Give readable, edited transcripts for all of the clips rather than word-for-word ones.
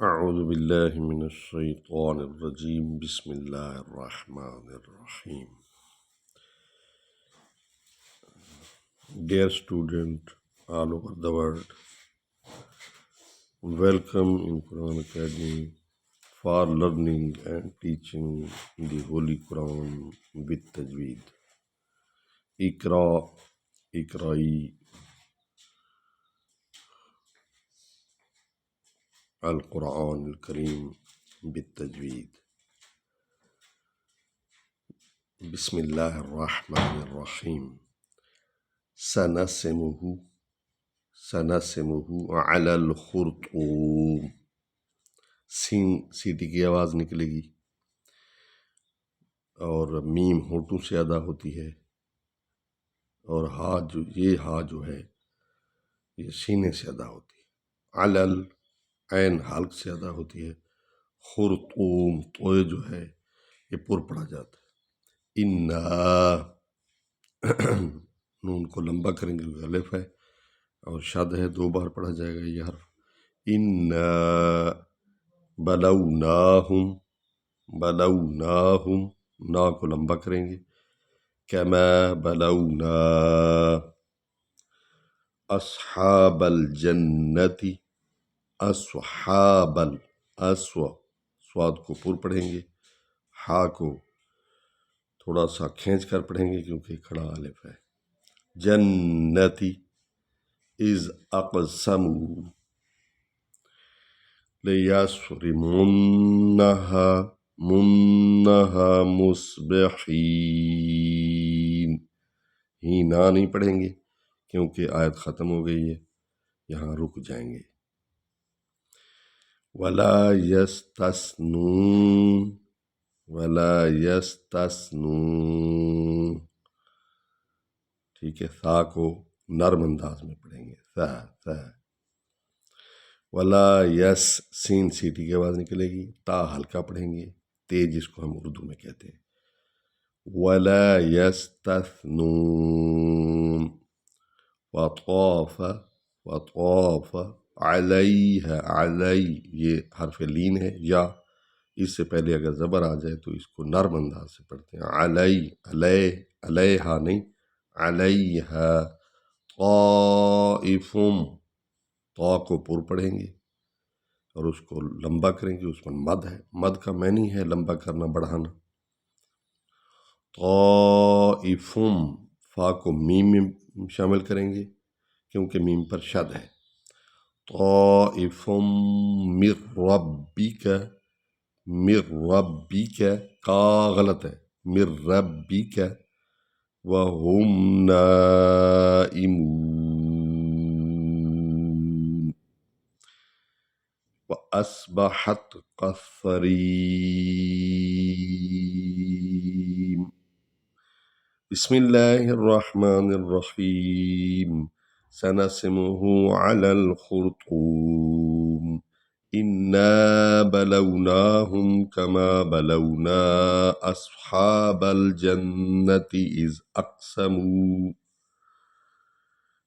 أعوذ بالله من الشيطان الرجيم بسم الله الرحمن الرحيم. Dear student all over the world, welcome in Quran Academy for learning and teaching the Holy Quran with Tajweed. Iqra, Iqra'i Al-Quran Al-Kareem بالتجويد. بسم الله الرحمن الرحيم. سنسمه على الخرطوم. سیٹی کی آواز نکلے گی اور میم ہونٹوں سے ادا ہوتی ہے، اور یہ ہا جو ہے یہ سینے سے ادا ہوتی ہے. علل عین حلق سے ادا ہوتی ہے. خرطوم توئے جو ہے یہ پر پڑا جاتا ہے. انا نون کو لمبا کریں گے، الف ہے اور شد ہے، 2 بار پڑھا جائے گا یہ حرف. انا بلوناہم نا کو لمبا کریں گے. کما بلونا اصحاب الجنت سواد کو پر پڑھیں گے، ہا کو تھوڑا سا کھینچ کر پڑھیں گے کیونکہ کھڑا الف ہے. جنتی از اقسموا لیصرمنها مصبحین. ہی نا نہیں پڑھیں گے کیونکہ آیت ختم ہو گئی ہے، یہاں رک جائیں گے. ولا یستثنون ٹھیک ہے، ثا کو نرم انداز میں پڑھیں گے. ثا ولا یس سین سیٹی کی آواز نکلے گی. تا ہلکا پڑھیں گے، تے جس کو ہم اردو میں کہتے ہیں. ولا یستثنون. وطاف علیہ یہ حرف لین ہے، یا اس سے پہلے اگر زبر آ جائے تو اس کو نرم انداز سے پڑھتے ہیں. علیہا نہیں، علیہا. طائفم طا کو پر پڑھیں گے اور اس کو لمبا کریں گے. اس میں مد ہے، مد کا معنی ہے لمبا کرنا، بڑھانا. طائفم فا کو میم میں شامل کریں گے کیونکہ میم پر شد ہے. طائفم من ربک کا غلط ہے، من ربک وهم نائمون. وأصبحت كالصريم. بسم الله الرحمن الرحيم. سنسمه على الخرطوم. إنا بلوناهم كما بلونا أصحاب الجنة إذ أقسموا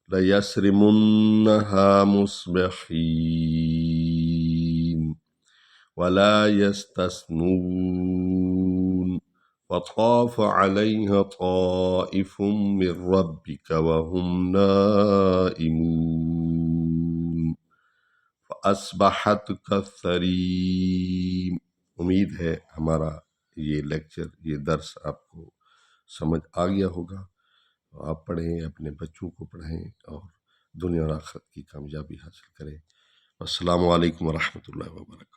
ليصرمنها مصبحين ولا يستثنون. وطاف عليها طائف من ربك وهم نائمون فأصبحت كالصريم. امید ہے ہمارا یہ لیکچر، یہ درس آپ کو سمجھ آ گیا ہوگا. آپ پڑھیں، اپنے بچوں کو پڑھیں اور دنیا اور آخرت کی کامیابی حاصل کریں. السلام علیکم ورحمۃ اللہ وبرکاتہ.